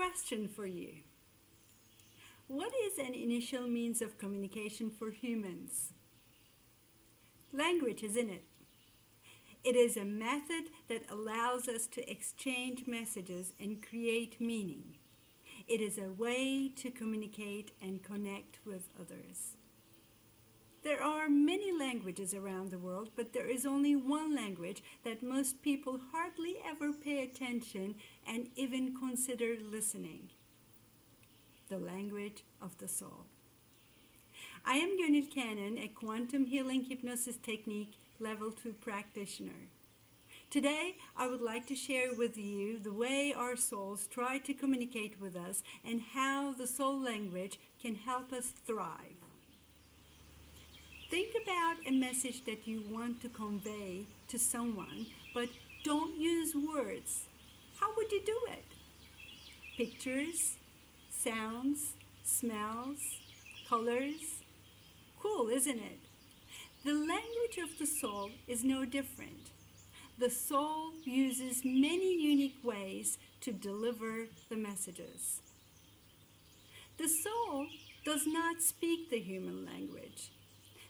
question for you. What is an initial means of communication for humans? Language, isn't it? It is a method that allows us to exchange messages and create meaning. It is a way to communicate and connect with others. There are many languages around the world, but there is only one language that most people hardly ever pay attention and even consider listening: the language of the soul. I am Gönül Cannon, a quantum healing hypnosis technique level 2 practitioner. Today, I would like to share with you the way our souls try to communicate with us and how the soul language can help us thrive. Think about a message that you want to convey to someone, but don't use words. How would you do it? Pictures, sounds, smells, colors. Cool, isn't it? The language of the soul is no different. The soul uses many unique ways to deliver the messages. The soul does not speak the human language.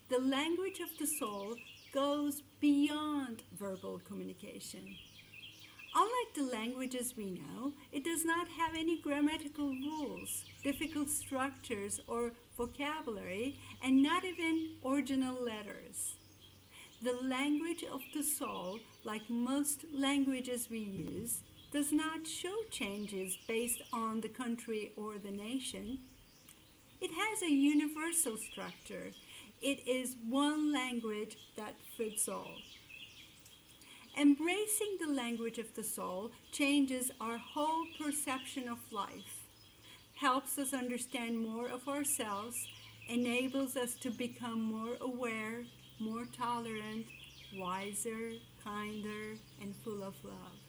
The language of the soul goes beyond verbal communication. Unlike the languages we know, it does not have any grammatical rules, difficult structures, or vocabulary, and not even original letters. The language of the soul, like most languages we use, does not show changes based on the country or the nation. It has a universal structure. It is one language that fits all. Embracing the language of the soul changes our whole perception of life, helps us understand more of ourselves, enables us to become more aware, more tolerant, wiser, kinder, and full of love.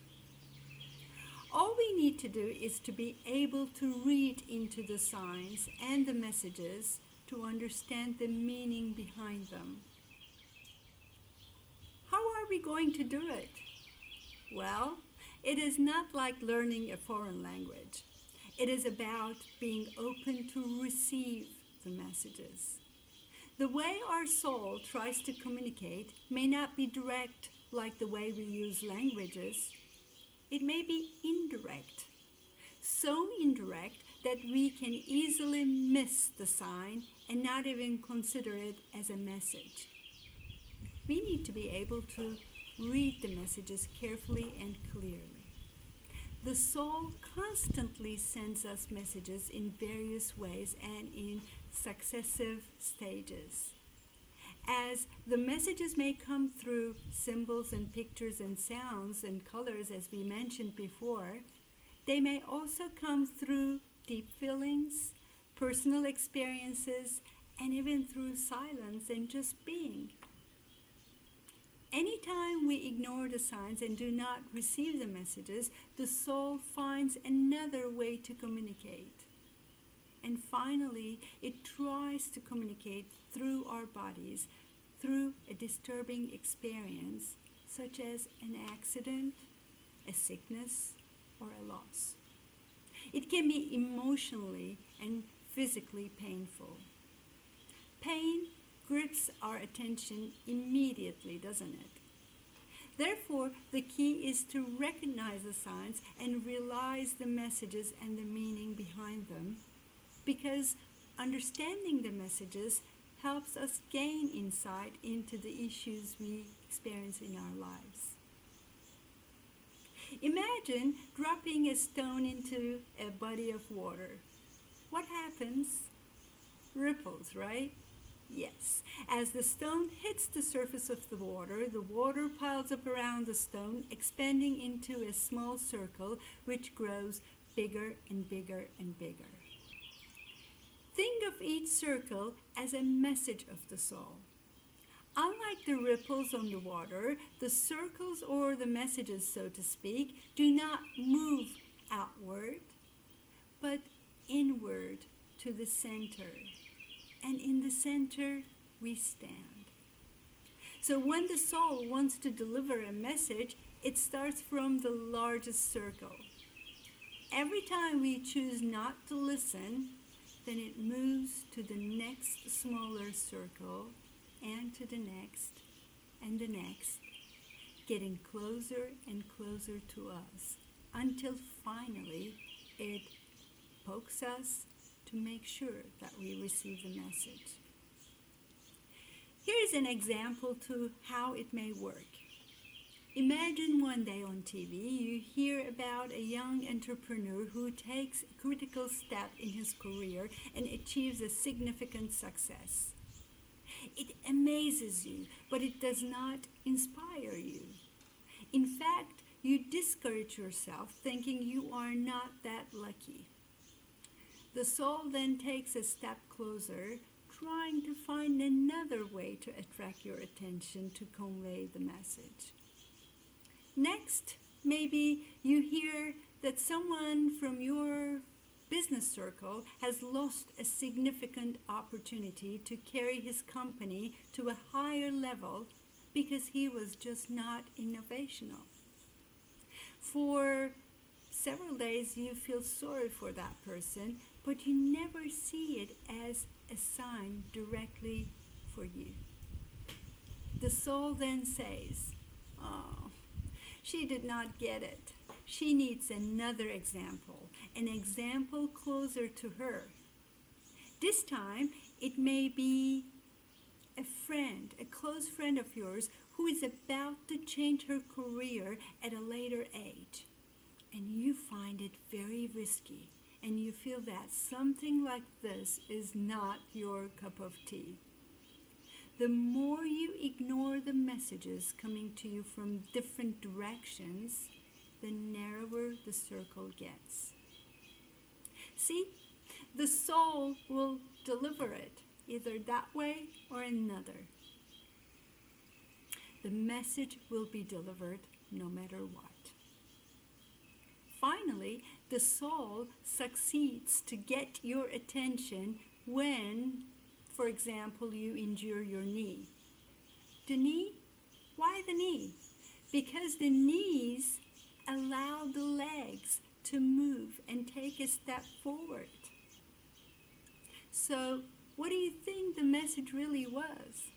All we need to do is to be able to read into the signs and the messages to understand the meaning behind them. How are we going to do it? Well, it is not like learning a foreign language. It is about being open to receive the messages. The way our soul tries to communicate may not be direct like the way we use languages. It may be indirect. So indirect that we can easily miss the sign and not even consider it as a message. We need to be able to read the messages carefully and clearly. The soul constantly sends us messages in various ways and in successive stages. As the messages may come through symbols and pictures and sounds and colors, as we mentioned before, they may also come through deep feelings, personal experiences, and even through silence and just being. Anytime we ignore the signs and do not receive the messages, the soul finds another way to communicate. And finally, it tries to communicate through our bodies, through a disturbing experience, such as an accident, a sickness, or a loss. It can be emotionally and physically painful. Pain grips our attention immediately, doesn't it? Therefore, the key is to recognize the signs and realize the messages and the meaning behind them, because understanding the messages helps us gain insight into the issues we experience in our lives. Imagine dropping a stone into a body of water. What happens? Ripples, right? Yes. As the stone hits the surface of the water piles up around the stone, expanding into a small circle which grows bigger and bigger and bigger. Think of each circle as a message of the soul. Unlike the ripples on the water, the circles, or the messages, so to speak, do not move outward, but inward to the center. And in the center, we stand. So when the soul wants to deliver a message, it starts from the largest circle. every time we choose not to listen, then it moves to the next smaller circle and to the next and the next, getting closer and closer to us until finally it pokes us to make sure that we receive the message. Here's an example to how it may work. Imagine one day on TV you hear about a young entrepreneur who takes a critical step in his career and achieves a significant success. It amazes you, but it does not inspire you. In fact, you discourage yourself thinking you are not that lucky. The soul then takes a step closer, trying to find another way to attract your attention to convey the message. Next, maybe you hear that someone from your business circle has lost a significant opportunity to carry his company to a higher level because he was just not innovational. For several days you feel sorry for that person, but you never see it as a sign directly for you. The soul then says, "Oh, she did not get it. She needs another example, an example closer to her." This time, it may be a friend, a close friend of yours who is about to change her career at a later age. And you find it very risky, and you feel that something like this is not your cup of tea. The more you ignore the messages coming to you from different directions, the narrower the circle gets. See, the soul will deliver it either that way or another. The message will be delivered no matter what. Finally, the soul succeeds to get your attention when, for example, you injure your knee. The knee? Why the knee? Because the knees allow the legs to move and take a step forward. So, what do you think the message really was?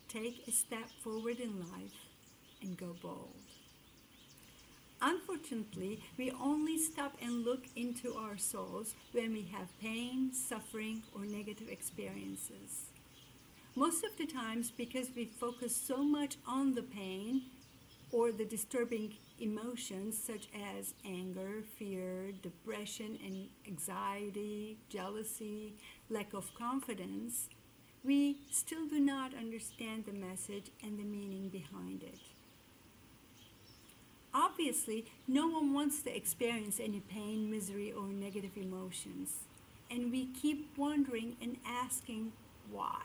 Take a step forward in life and go bold. Unfortunately, we only stop and look into our souls when we have pain, suffering, or negative experiences. Most of the times, because we focus so much on the pain or the disturbing emotions such as anger, fear, depression, and anxiety, jealousy, lack of confidence, we still do not understand the message and the meaning behind it. Obviously, no one wants to experience any pain, misery, or negative emotions, and we keep wondering and asking why.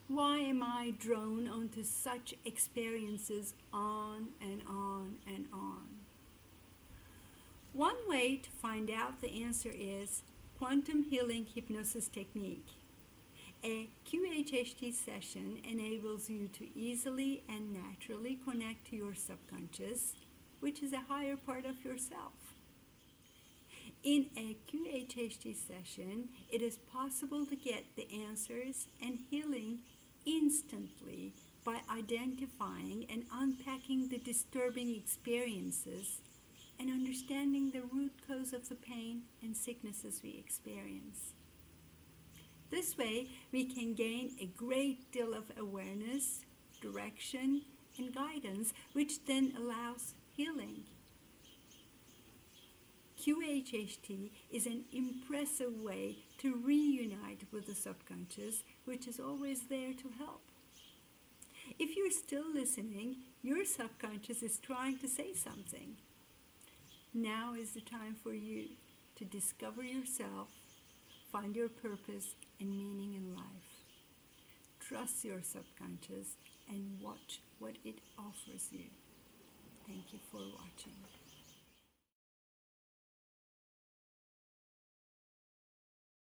Why am I drawn onto such experiences on and on and on? One way to find out the answer is quantum healing hypnosis technique. A QHHT session enables you to easily and naturally connect to your subconscious, which is a higher part of yourself. In a QHHT session, it is possible to get the answers and healing instantly by identifying and unpacking the disturbing experiences and understanding the root cause of the pain and sicknesses we experience. This way, we can gain a great deal of awareness, direction, and guidance, which then allows healing. QHHT is an impressive way to reunite with the subconscious, which is always there to help. If you're still listening, your subconscious is trying to say something. Now is the time for you to discover yourself, find your purpose and meaning in life. Trust your subconscious and watch what it offers you. Thank you for watching.